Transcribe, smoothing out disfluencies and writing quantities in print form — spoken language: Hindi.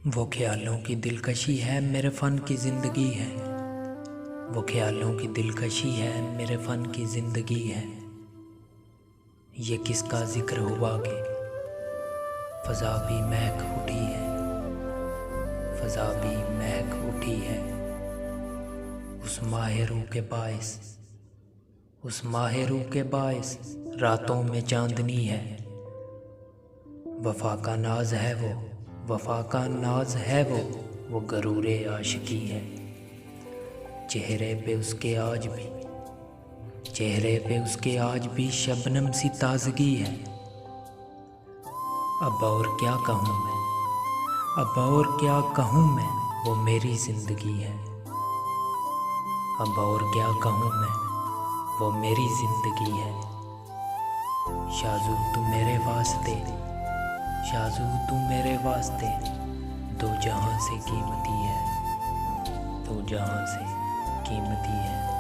वो ख्यालों की दिलकशी है मेरे फ़न की ज़िंदगी है। वो ख्यालों की दिलकशी है मेरे फ़न की ज़िंदगी है। ये किसका ज़िक्र हुआ कि फ़ज़ा भी महक उठी है, फ़ज़ा भी महक उठी है। उस माह रूह के बाइस, उस माह रूह के बाइस रातों में चांदनी है। वफ़ा का नाज है वो, वफ़ा का नाज है वो गरूरे आशिकी है। चेहरे पे उसके आज भी, चेहरे पे उसके आज भी शबनम सी ताजगी है। अब और क्या कहूँ मैं, अब और क्या कहूँ मैं, वो मेरी ज़िंदगी है। अब और क्या कहूँ मैं, वो मेरी ज़िंदगी है। शाज़ू तू मेरे वास्ते, शाज़ू तू मेरे वास्ते दो जहां से कीमती है, दो जहां से कीमती है।